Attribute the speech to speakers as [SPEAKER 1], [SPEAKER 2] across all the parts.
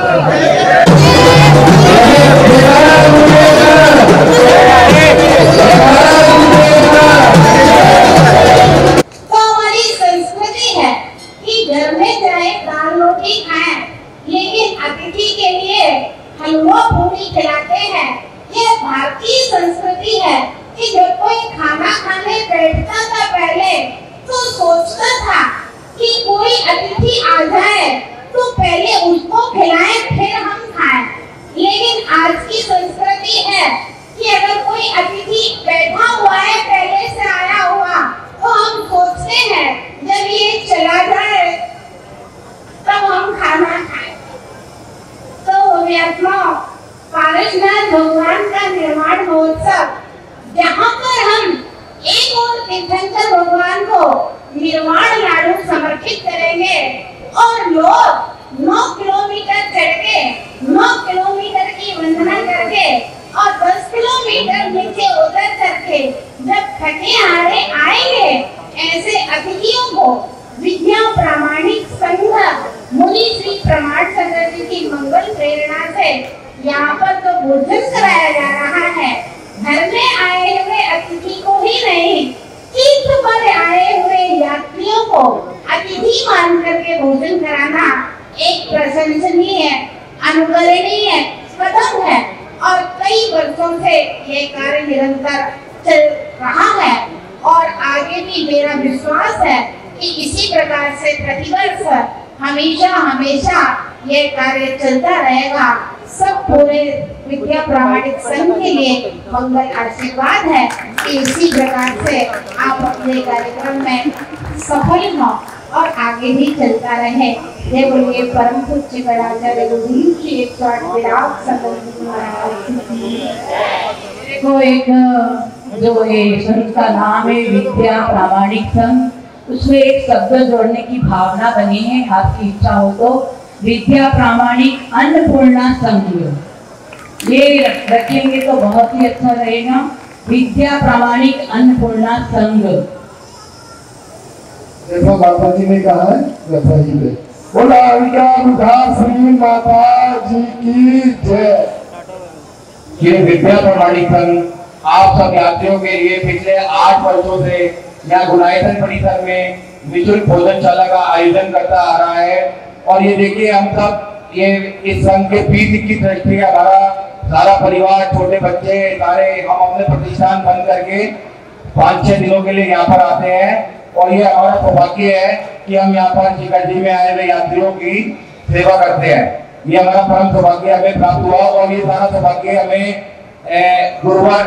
[SPEAKER 1] हमारी संस्कृति है कि घर में चाहे दाल रोटी खाएं, लेकिन अतिथि के लिए हलवा पूरी खिलाते हैं। यह भारतीय संस्कृति है कि जब कोई खाना खाने बैठता था पहले तो सोचता था कि कोई अतिथि आ जाए तो पहले उसको खिलाएं फिर हम खाएं। लेकिन आज की संस्कृति है कि अगर कोई अतिथि बैठा हुआ है पहले से आया हुआ तो हम सोचते हैं जब ये चला जाए तब हम खाना खाएं। तो व्यात्माओं, पारसनाथ भगवान का निर्माण महोत्सव, जहाँ पर हम एक और तीर्थंकर भगवान को निर्वाण लाडू समर्पित करेंगे और लोग 9 किलोमीटर चढ़ के 9 किलोमीटर की वंदना करके और 10 किलोमीटर नीचे उतर करके जब थके हारे आएंगे, ऐसे अतिथियों को विद्या प्रामाणिक संघ मुनि श्री प्रमाण सागर जी की मंगल प्रेरणा से यहाँ पर तो भोजन कराया जा रहा है। घर में आए हुए अतिथि को ही नहीं, तीर्थ पर आए हुए यात्रियों को अतिथि मान करके भोजन कराना एक प्रशंसनीय, अनुकरणीय कदम है और कई वर्षों से ये कार्य निरंतर चल रहा है और आगे भी मेरा विश्वास है कि इसी प्रकार से प्रतिवर्ष हमेशा हमेशा ये कार्य चलता रहेगा। सब पूरे विद्या प्रामाणिक संघ के लिए मंगल आशीर्वाद है कि इसी प्रकार से आप अपने कार्यक्रम में सफल हो और आगे भी चलता रहे। जय बोलिए परम पूज्य गणाचार्य गुरुदेव श्री 108 विराट संत महाराज
[SPEAKER 2] को एक जो ये संघ का नाम है विद्या प्रामाणिक संघ, उसमें एक शब्द जोड़ने की भावना बनी है। आपकी इच्छा हो तो विद्या प्रामाणिक अन्नपूर्णा संघ ये रखेंगे तो बहुत ही अच्छा रहेगा। विद्या प्रामाणिक अन्नपूर्णा संघ
[SPEAKER 3] जैसा माता जी ने कहा है वैसा ही है। बोला श्री माता जी की जय।
[SPEAKER 4] ये विद्या प्रामाणिक संघ आप सब यात्रियों के लिए पिछले 8 वर्षों से यहाँ गुणायतन परिसर में निःशुल्क भोजनशाला का आयोजन करता आ रहा है। और ये देखिए हम सब ये इस संघ के 20-21 ट्रस्टी का हमारा सारा परिवार, छोटे बच्चे सारे हम अपने प्रतिष्ठान बंद करके 5-6 दिनों के लिए यहाँ पर आते हैं। और ये हमारा सौभाग्य है कि हम यहाँ पर शिखर जी में आए हुए यात्रियों की सेवा करते हैं। ये हमारा परम सौभाग्य हमें प्राप्त हुआ और ये सारा सौभाग्य हमें गुरुवार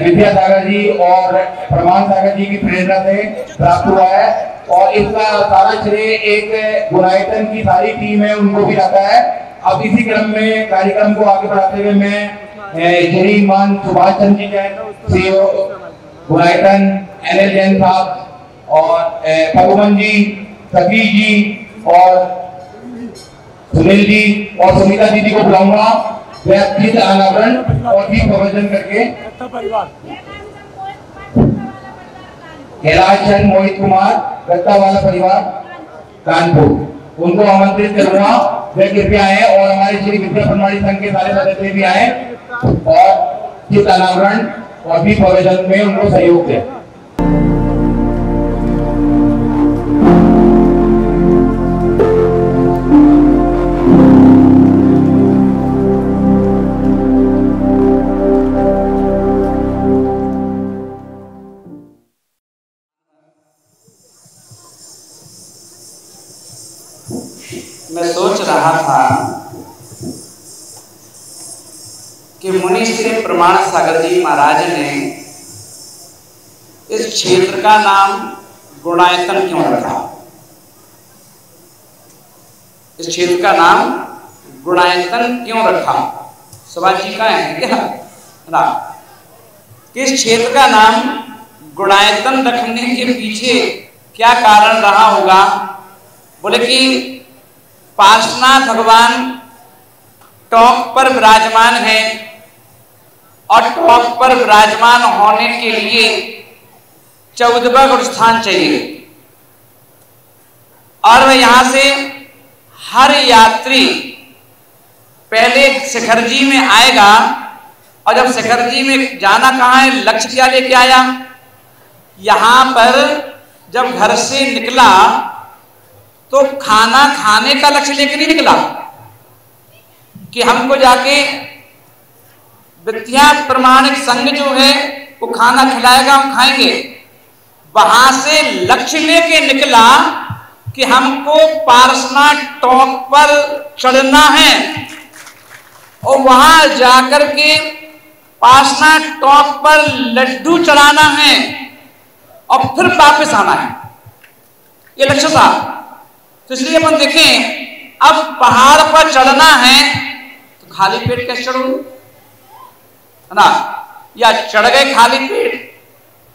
[SPEAKER 4] विद्यासागर जी और प्रमाण सागर जी की प्रेरणा से प्राप्त हुआ है। और इसका सारा श्रेय एक गुणायतन की सारी टीम है उनको भी जाता है। अब इसी क्रम में कार्यक्रम को आगे बढ़ाते हुए मैं श्रीमान सुभाष चंद्र जी जैन, सीईओ गुणायतन, NL जैन साहब और पगुमन जी, सतीश जी और सुनील जी और सुनीता दीदी को बुलाऊंगा। वे गीत अनावरण और गीत प्रवचन करके कैलाश चंद मोहित कुमार दत्ता वाला परिवार कानपुर उनको आमंत्रित करूंगा। वे कृपया आए और हमारे श्री विद्या प्रामाणिक संघ के सारे सदस्य भी आए और गीत अनावरण और गीत प्रवचन में उनको सहयोग दें।
[SPEAKER 5] मैं सोच रहा था कि मुनि श्री प्रमाण सागर जी महाराज ने इस क्षेत्र का नाम गुणायतन क्यों रखा। इस क्षेत्र का नाम गुणायतन क्यों रखा? सुभाष जी का है क्या ना? किस क्षेत्र का नाम गुणायतन रखने के पीछे क्या कारण रहा होगा? बोले कि पार्श्वनाथ भगवान टॉप पर विराजमान है और टॉप पर विराजमान होने के लिए 14वां गुरुस्थान चाहिए और वह यहां से हर यात्री पहले शिखर जी में आएगा, और जब शिखर जी में जाना कहाँ है, लक्ष्य क्या लेके आया, यहां पर जब घर से निकला तो खाना खाने का लक्ष्य लेके नहीं निकला कि हमको जाके विद्या प्रमाणिक संघ जो है वो खाना खिलाएगा, हम खाएंगे। वहां से लक्ष्य लेके निकला कि हमको पारसनाथ टॉप पर चढ़ना है और वहां जाकर के पारसनाथ टॉप पर लड्डू चढ़ाना है और फिर वापस आना है, ये लक्ष्य था। तो इसलिए अपन देखें, अब पहाड़ पर चढ़ना है तो खाली पेट कैसे चढ़ोगे, है ना, या चढ़ गए खाली पेट,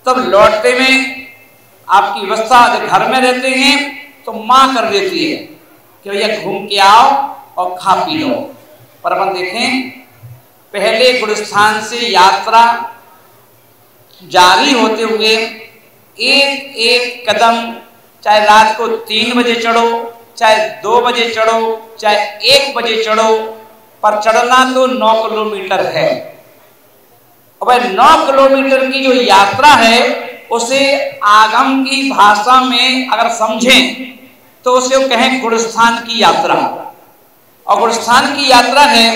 [SPEAKER 5] तब लौटते में आपकी व्यवस्था, घर में रहते हैं तो मां कर देती है कि भैया घूम के आओ और खा पी लो। पर अपन देखें, पहले गुरुस्थान से यात्रा जारी होते हुए एक एक कदम, चाहे रात को 3 बजे चढ़ो, चाहे 2 बजे चढ़ो, चाहे 1 बजे चढ़ो, पर चढ़ना तो 9 किलोमीटर है। अब 9 किलोमीटर की जो यात्रा है उसे आगम की भाषा में अगर समझें तो उसे कहें गुरुस्थान की यात्रा। और गुरुस्थान की यात्रा है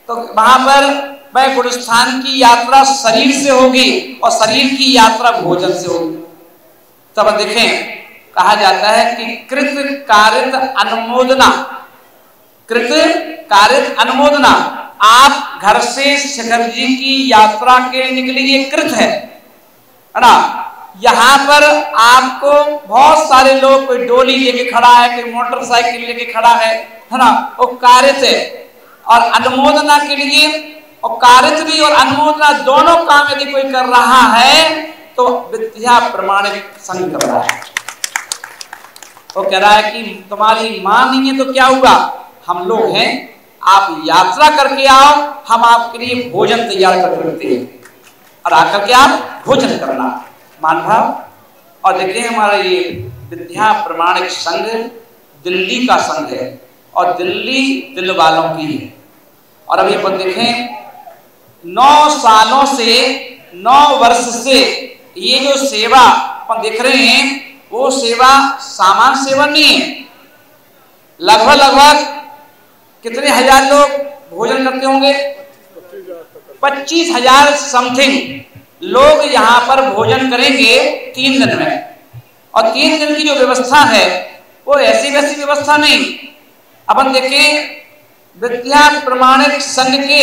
[SPEAKER 5] तो वहां पर वह गुरुस्थान की यात्रा शरीर से होगी और शरीर की यात्रा भोजन से होगी। तब देखें, कहा जाता है कि कृत कारित अनुमोदना, कृत कारित अनुमोदना, आप घर से शिखर जी की यात्रा के निकले, ये कृत है ना। यहाँ पर आपको बहुत सारे लोग, कोई डोली लेके खड़ा है, कोई मोटरसाइकिल लेके खड़ा है ना, वो कारित है। और अनुमोदना के लिए, और कारित भी और अनुमोदना दोनों काम यदि कोई कर रहा है तो विद्या प्रमाणिक संघ कर रहा है। वो कह रहा है कि तुम्हारी मां नहीं है तो क्या हुआ, हम लोग हैं, आप यात्रा करके आओ, हम आपके लिए भोजन तैयार कर रखते हैं और आकर के आप भोजन करना, मान भाव। और देखिए, हमारा ये विद्या प्रमाणिक संघ दिल्ली का संघ है और दिल्ली दिल वालों की है। और अभी अपन देखें, 9 सालों से, 9 वर्ष से ये जो सेवा अपन देख रहे हैं, वो सेवा सामान्य सेवा नहीं है। लगभग कितने हजार लोग भोजन करते होंगे, 25,000 समथिंग लोग यहाँ पर भोजन करेंगे 3 दिन में। और 3 दिन की जो व्यवस्था है वो ऐसी वैसी व्यवस्था नहीं। अपन देखें, विद्या प्रमाणिक संघ के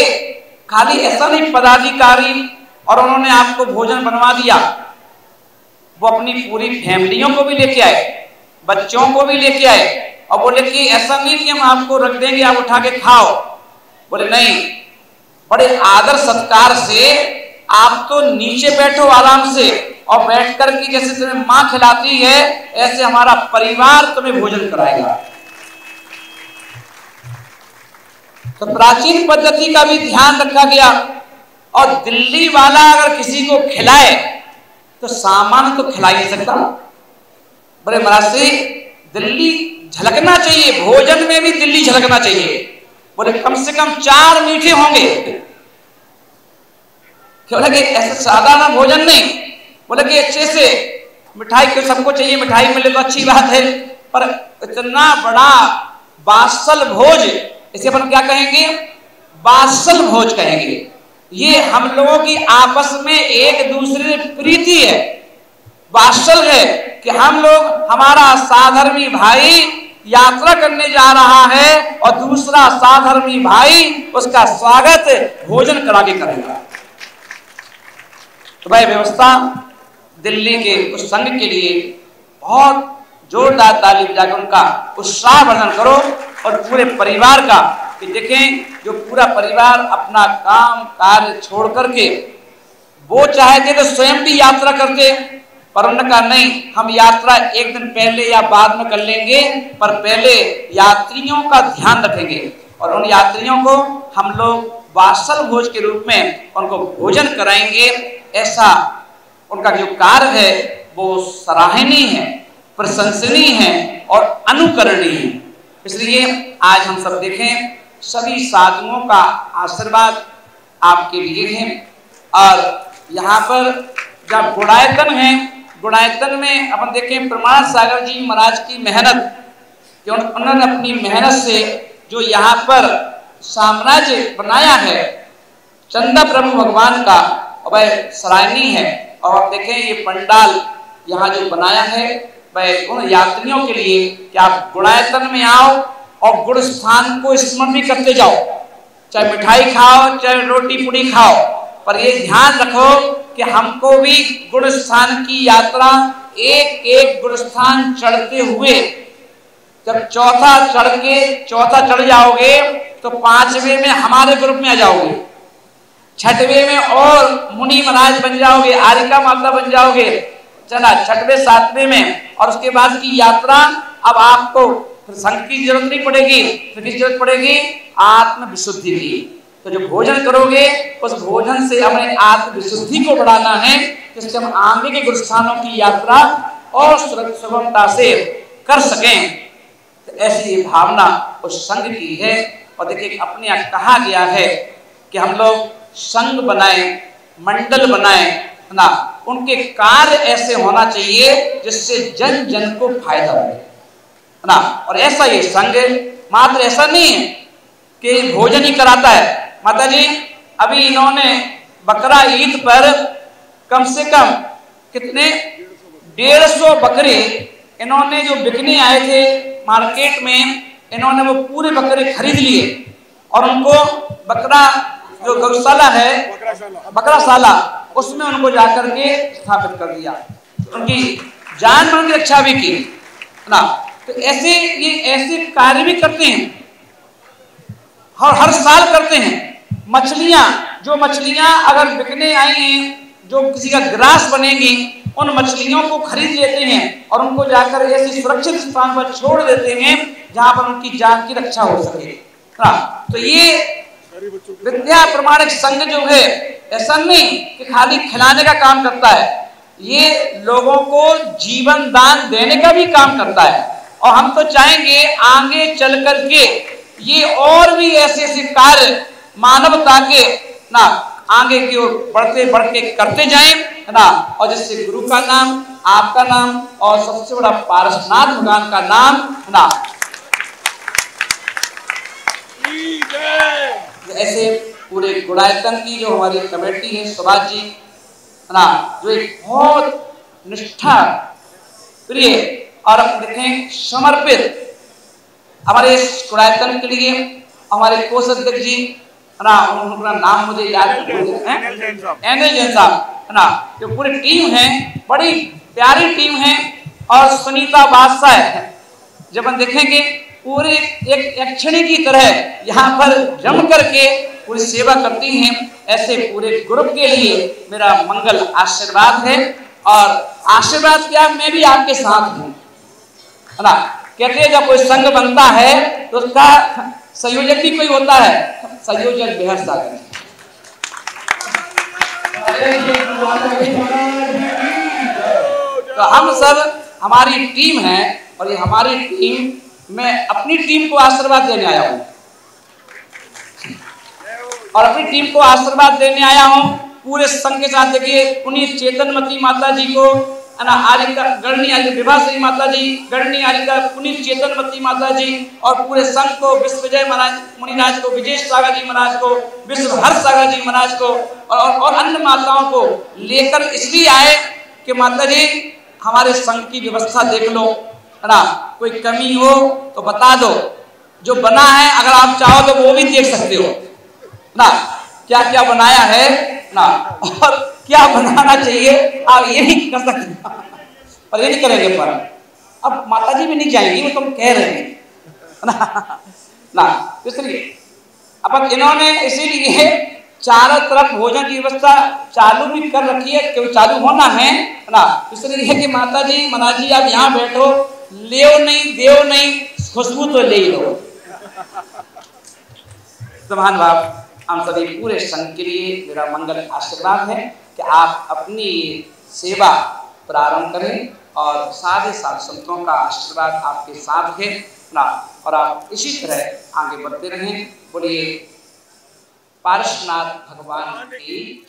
[SPEAKER 5] खाली ऐसा नहीं पदाधिकारी और उन्होंने आपको भोजन बनवा दिया, वो अपनी पूरी फैमिलियों को भी लेके आए, बच्चों को भी लेके आए और बोले कि ऐसा नहीं कि हम आपको रख देंगे, आप उठा के खाओ। बोले नहीं, बड़े आदर सत्कार से आप तो नीचे बैठो आराम से, और बैठ कर के जैसे तुम्हें मां खिलाती है ऐसे हमारा परिवार तुम्हें भोजन कराएगा। तो प्राचीन पद्धति का भी ध्यान रखा गया। और दिल्ली वाला अगर किसी को खिलाए तो सामान्य तो खिला ही सकता, बड़े महाराज से दिल्ली झलकना चाहिए, भोजन में भी दिल्ली झलकना चाहिए। बोले कम से कम 4 मीठे होंगे, बोले कि ऐसे साधारण भोजन नहीं, बोले कि अच्छे से मिठाई को सबको चाहिए, मिठाई मिले तो अच्छी बात है, पर इतना बड़ा बासल भोज, इसे अपन क्या कहेंगे, बासल भोज कहेंगे। ये हम लोगों की आपस में एक दूसरे से प्रीति है, बासल है कि हम लोग, हमारा साधर्मी भाई यात्रा करने जा रहा है और दूसरा साधर्मी भाई उसका स्वागत भोजन करा के करेगा। तो भाई व्यवस्था दिल्ली के उस संघ के लिए बहुत जोरदार ताली बजाकर उनका उत्साह वर्धन करो, और पूरे परिवार का, कि देखें जो पूरा परिवार अपना काम कार्य छोड़ करके, वो चाहते तो स्वयं भी यात्रा करते, पर उन्होंने कहा नहीं, हम यात्रा एक दिन पहले या बाद में कर लेंगे, पर पहले यात्रियों का ध्यान रखेंगे और उन यात्रियों को हम लोग वासल भोज के रूप में उनको भोजन कराएंगे। ऐसा उनका जो कार्य है वो सराहनीय है, प्रशंसनीय है और अनुकरणीय है। इसलिए आज हम सब देखें, सभी साधुओं का आशीर्वाद आपके लिए है। और यहाँ पर जब गुणायतन है, गुणायतन में अपन देखें प्रमाण सागर जी महाराज की मेहनत, कि उन्होंने अपनी मेहनत से जो यहाँ पर साम्राज्य बनाया है चंदा प्रभु भगवान का, वह सराहनीय है। और आप देखें ये पंडाल यहाँ जो बनाया है वह उन यात्रियों के लिए कि आप गुणायतन में आओ और गुड़ स्थान को स्मरण भी करते जाओ, चाहे मिठाई खाओ चाहे रोटी पूड़ी खाओ, पर ये ध्यान रखो कि हमको भी गुड़ स्थान की यात्रा एक एक गुड़ स्थान चढ़ते हुए, जब चौथा चढ़ जाओगे तो 5वें में हमारे ग्रुप में आ जाओगे, 6वें में और मुनि महाराज बन जाओगे, आरिका माता बन जाओगे, चला 6वें 7वें में। और उसके बाद की यात्रा अब आपको फिर संघ की जरूरत नहीं पड़ेगी, फिर किसकी जरूरत पड़ेगी? आत्म विशुद्धि की। तो जो भोजन करोगे उस भोजन से हमें आत्म विशुद्धि को बढ़ाना है, जिससे हम आगे के गुरुस्थानों की यात्रा और सुगमता से कर सकें। तो ऐसी भावना उस संघ की है। और देखिए अपने यहाँ कहा गया है कि हम लोग संघ बनाए, मंडल बनाए, है ना, उनके कार्य ऐसे होना चाहिए जिससे जन जन को फायदा हो, है ना। और ऐसा ये संघ मात्र ऐसा नहीं है कि भोजन ही कराता है। माता जी अभी इन्होंने बकरा ईद पर कम से कम कितने 150 बकरे इन्होंने जो बिकने आए थे मार्केट में, इन्होंने वो पूरे बकरे खरीद लिए और उनको बकरा जो गौशाला है बकराशाला उसमें उनको जाकर के स्थापित कर दिया, उनकी जान माल की रक्षा भी की, है ना। तो ऐसे कार्य भी करते हैं और हर साल करते हैं। जो मछलियां अगर बिकने आई हैं, जो किसी का ग्रास बनेगी, उन मछलियों को खरीद लेते हैं और उनको जाकर ऐसे सुरक्षित स्थान पर छोड़ देते हैं जहां पर उनकी जान की रक्षा हो सके। तो ये विद्या प्रमाणिक संघ जो है ऐसा नहीं कि खाली खिलाने का काम करता है, ये लोगों को जीवन दान देने का भी काम करता है। और हम तो चाहेंगे आगे चल करके ये और भी ऐसे कार्य मानवता के ना आगे की ओर बढ़ते करते जाएं, है ना। और जिससे गुरु का नाम, आपका नाम और सबसे बड़ा पारसनाथ भगवान का नाम, है ना, ऐसे पूरे गुणायतन की जो हमारी कमेटी है सुभाष जी, है ना, जो एक बहुत निष्ठा प्रिय और देखें समर्पित हमारे इस गुणायतन के लिए हमारे कोषाध्यक्ष जी, है ना, उनका नाम मुझे याद एनएल जैन साहब, है ना, जो पूरी टीम है, बड़ी प्यारी टीम है। और सुनीता बादशाह है, जब हम देखेंगे पूरे एक यक्षिणी की तरह यहाँ पर जम करके पूरी सेवा करती हैं। ऐसे पूरे ग्रुप के लिए मेरा मंगल आशीर्वाद है। और आशीर्वाद क्या, मैं भी आपके साथ हूँ, है ना। कहते हैं जब कोई संघ बनता है तो उसका संयोजक भी कोई होता है, संयोजक बेहद सागर। तो हम सब हमारी टीम है और ये हमारी टीम, मैं अपनी टीम को आशीर्वाद देने आया हूँ और अपनी टीम को आशीर्वाद देने आया हूँ पूरे संघ के साथ। देखिए पुनीत चेतनमती माता जी को, है ना, आरिका गढ़नी आरिका विभाश्री माता जी, गढ़नी आरिका पुनीत चेतनमती माता जी और पूरे संघ को, विश्व विजय महाराज मुनिराज को, विजय सागर जी महाराज को, विश्व हर सागर जी महाराज को और अन्य माताओं को लेकर इसलिए आए कि माता जी हमारे संघ की व्यवस्था देख लो, है ना, कोई कमी हो तो बता दो, जो बना है अगर आप चाहो तो वो भी देख सकते हो ना, क्या क्या बनाया है ना और क्या बनाना चाहिए आप ये नहीं कर सकते और ये नहीं करेंगे। पर अब माता जी भी नहीं जाएंगी, वो तुम कह रहे हैं ना। इसलिए अब इन्होंने इसीलिए चारों तरफ भोजन की व्यवस्था चालू भी कर रखी है, क्योंकि चालू होना है ना। इसलिए कि माता जी महाराज जी आप यहाँ बैठो, लेओ नहीं देव नहीं, खुशबू तो ले लो। महान बाप हम सभी पूरे संघ के लिए मेरा मंगल आशीर्वाद है कि आप अपनी सेवा प्रारंभ करें और सारे साथ संतों का आशीर्वाद आपके साथ है ना। और आप इसी तरह आगे बढ़ते रहें। बोलिए पार्श्वनाथ भगवान की।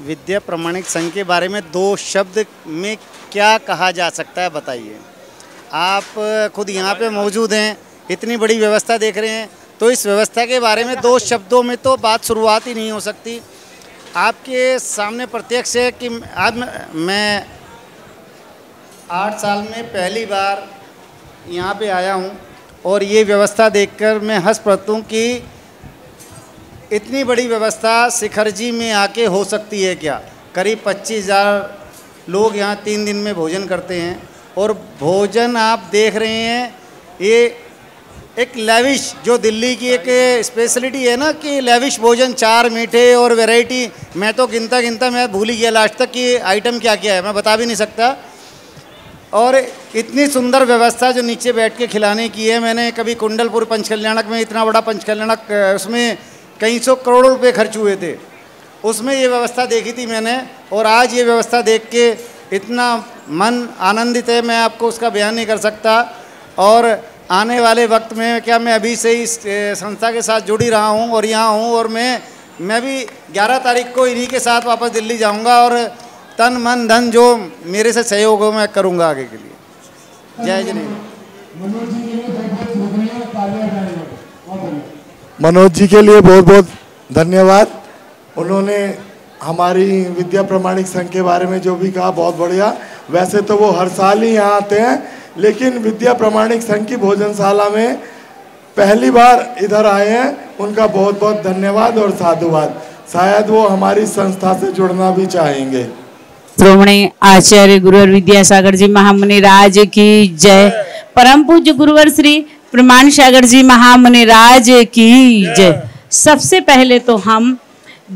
[SPEAKER 6] विद्या प्रमाणिक संघ के बारे में 2 शब्द में क्या कहा जा सकता है बताइए। आप खुद यहाँ पे मौजूद हैं, इतनी बड़ी व्यवस्था देख रहे हैं, तो इस व्यवस्था के बारे में 2 शब्दों में तो बात शुरुआत ही नहीं हो सकती। आपके सामने प्रत्यक्ष है कि आज मैं 8 साल में पहली बार यहाँ पे आया हूँ और ये व्यवस्था देखकर मैं हंस पड़ता हूँ कि इतनी बड़ी व्यवस्था शिखर जी में आके हो सकती है क्या। करीब 25,000 लोग यहाँ 3 दिन में भोजन करते हैं और भोजन आप देख रहे हैं, ये एक लेविश, जो दिल्ली की एक स्पेशलिटी है ना कि लेविश भोजन, 4 मीठे और वैरायटी। मैं तो गिनता मैं भूल ही गया लास्ट तक कि आइटम क्या क्या है, मैं बता भी नहीं सकता। और इतनी सुंदर व्यवस्था जो नीचे बैठ के खिलाने की है। मैंने कभी कुंडलपुर पंचकल्याणक में, इतना बड़ा पंचकल्याणक, उसमें कई 100 करोड़ रुपए खर्च हुए थे, उसमें ये व्यवस्था देखी थी मैंने। और आज ये व्यवस्था देख के इतना मन आनंदित है, मैं आपको उसका बयान नहीं कर सकता। और आने वाले वक्त में क्या, मैं अभी से इस संस्था के साथ जुड़ ही रहा हूँ और यहाँ हूँ, और मैं भी 11 तारीख को इन्हीं के साथ वापस दिल्ली जाऊँगा और तन मन धन जो मेरे से सहयोग हो मैं करूँगा आगे के लिए। जय जिनेन्द्र।
[SPEAKER 3] मनोज जी के लिए बहुत बहुत धन्यवाद। उन्होंने हमारी विद्या प्रमाणिक संघ के बारे में जो भी कहा बहुत बढ़िया। वैसे तो वो हर साल ही यहाँ आते हैं, लेकिन विद्या प्रमाणिक संघ की भोजनशाला में पहली बार इधर आए हैं, उनका बहुत बहुत धन्यवाद और साधुवाद। शायद वो हमारी संस्था से जुड़ना भी चाहेंगे।
[SPEAKER 7] श्रोमणी आचार्य गुरुवर विद्यासागर जी महामुनि राज की जय। परम पूज्य गुरुवर श्री प्रमाण सागर जी महामुनि राज की जय। सबसे पहले तो हम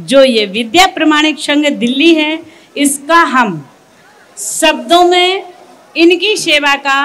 [SPEAKER 7] जो ये विद्या प्रमाणिक संघ दिल्ली है, इसका हम शब्दों में इनकी सेवा का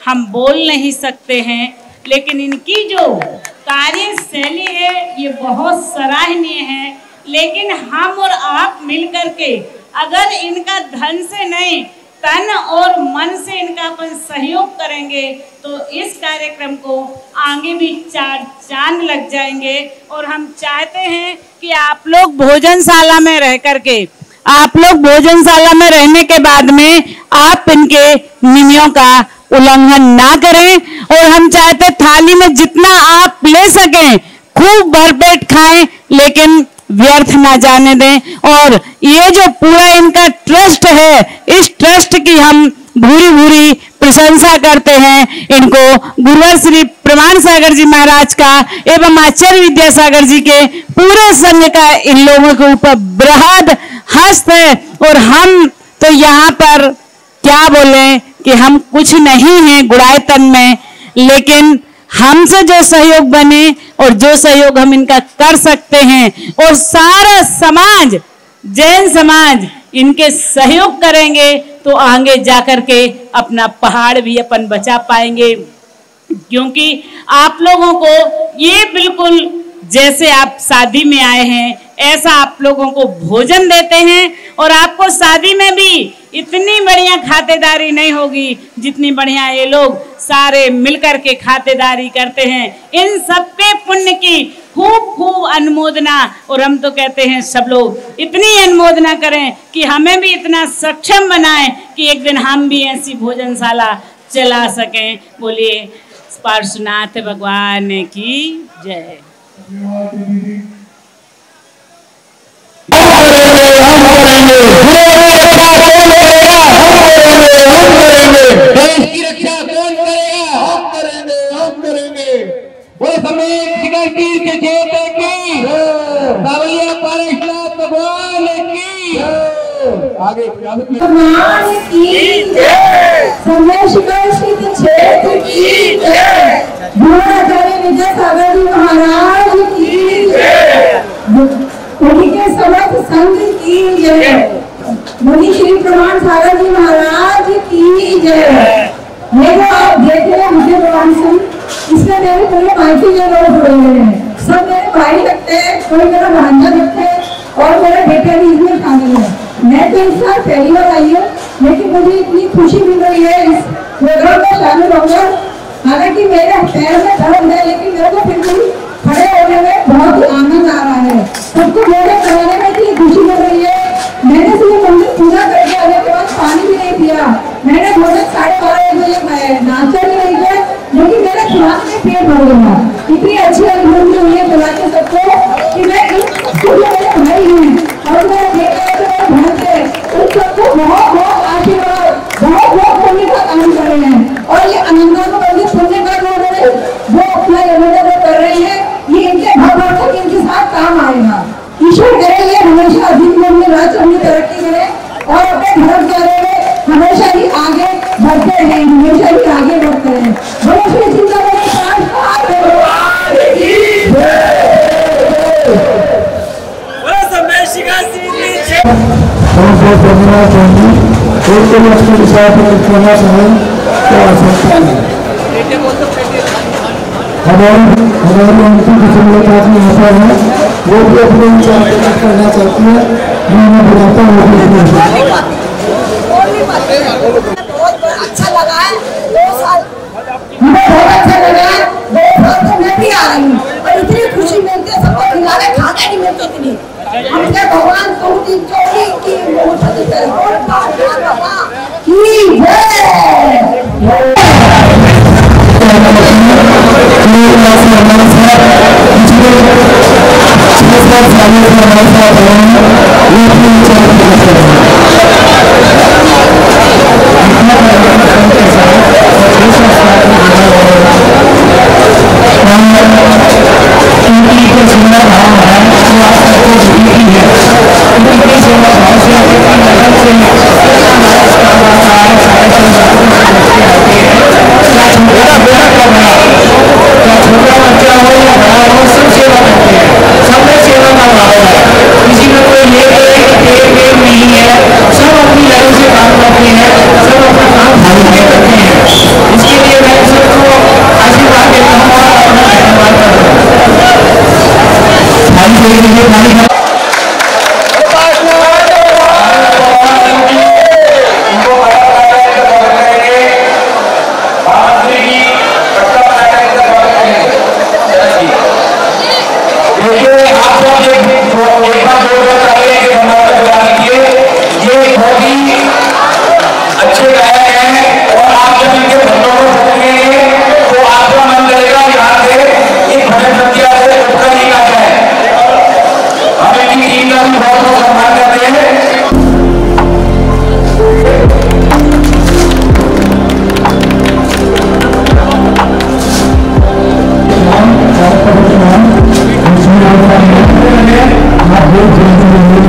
[SPEAKER 7] हम बोल नहीं सकते हैं, लेकिन इनकी जो कार्यशैली है ये बहुत सराहनीय है। लेकिन हम और आप मिलकर के अगर इनका धन से नहीं, तन और मन से इनका अपन सहयोग करेंगे तो इस कार्यक्रम को आगे भी 4 चांद लग जाएंगे। और हम चाहते हैं कि आप लोग भोजनशाला में रह करके, आप लोग भोजनशाला में रहने के बाद में आप इनके नियमों का उल्लंघन ना करें। और हम चाहते थाली में जितना आप ले सकें खूब भरपेट खाएं, लेकिन व्यर्थ ना जाने दें। और ये जो पूरा इनका ट्रस्ट है, इस ट्रस्ट की हम भूरी भूरी प्रशंसा करते हैं। इनको गुरुवर श्री प्रमाण सागर जी महाराज का एवं आचार्य विद्यासागर जी के पूरे संघ का इन लोगों के ऊपर बृहद हस्त है। और हम तो यहाँ पर क्या बोले कि हम कुछ नहीं हैं गुणायतन में, लेकिन हमसे जो सहयोग बने और जो सहयोग हम इनका कर सकते हैं, और सारा समाज, जैन समाज इनके सहयोग करेंगे तो आगे जाकर के अपना पहाड़ भी अपन बचा पाएंगे। क्योंकि आप लोगों को ये बिल्कुल जैसे आप शादी में आए हैं ऐसा आप लोगों को भोजन देते हैं। और आपको शादी में भी इतनी बढ़िया खातेदारी नहीं होगी जितनी बढ़िया ये लोग सारे मिलकर के खातेदारी करते हैं। इन सबके पुण्य की खूब खूब अनुमोदना। और हम तो कहते हैं सब लोग इतनी अनुमोदना करें कि हमें भी इतना सक्षम बनाएं कि एक दिन हम भी ऐसी भोजनशाला चला सकें। बोलिए पार्श्वनाथ भगवान की जय।
[SPEAKER 4] देश की रक्षा कौन करेगा? हम करेंगे, हम करेंगे। वो समेत जिगर के जेते की सावलिया पारेशनाथ भगवान की आगे
[SPEAKER 1] भगवान की जय। समय शिखर क्षेत्र की जय। गुरुआचार्य विद्यासागर जी महाराज की जय। उनके समस्त संघ की जय। मुनि श्री प्रमाण सागर जी महाराज की जय। देखो आप देख रहे हैं मुझे प्रमाण संघ, इसमें मेरे पूरे मायके के लोग जुड़े हुए हैं। सब मेरे भाई लगते हैं, कोई मेरा भांजा लगता है और मेरा बेटा भी इसमें शामिल है। मैं तो इस साल पहली बार आई हूँ, लेकिन मुझे इतनी खुशी मिल रही है इस प्रोग्राम में शामिल होकर। हालांकि मेरे पैर में दर्द है, लेकिन मेरे को फिर भी खड़े होने में बहुत ही आनंद आ रहा है। सबको मेरे कराने में इतनी खुशी मिल रही है। मैं
[SPEAKER 2] कि मैं स्कूल में भाई हूँ और मैं उन सबको बहुत बहुत आशीर्वाद, बहुत बहुत पुण्य का काम कर रहे हैं। और ये अनंता को बल्कि पुण्य का वो अपना योगदान कर रहे हैं, ये इनके भगवान इनके साथ काम आएगा। ईश्वर करेंगे हमेशा अधिक में राज्य अपनी तरक्की करें और अपने धर्म कार्य में हमेशा ही आगे बढ़ते हैं, हमेशा ही आगे बढ़ते हैं। बड़े श्री चिंता
[SPEAKER 8] बहुत धन्यवाद चाहूँगी। और कोई अपने विचार पर कहना चाहें तो आ सकता है। हमारी अंतिम किसी मुलाकात में यहाँ पर है, वो भी अपने विचार प्रकट करना चाहती है। मैं उन्हें बुलाता हूँ।
[SPEAKER 1] बहुत अच्छा लगा है, 2 साल
[SPEAKER 2] हमें बहुत अच्छा लगा। 2 साल से मैं भी आ रही हूँ और इतनी खुशी मिलती है, सबको खिलाने खाने नहीं मिलती इतनी। हमसे भगवान की
[SPEAKER 8] आप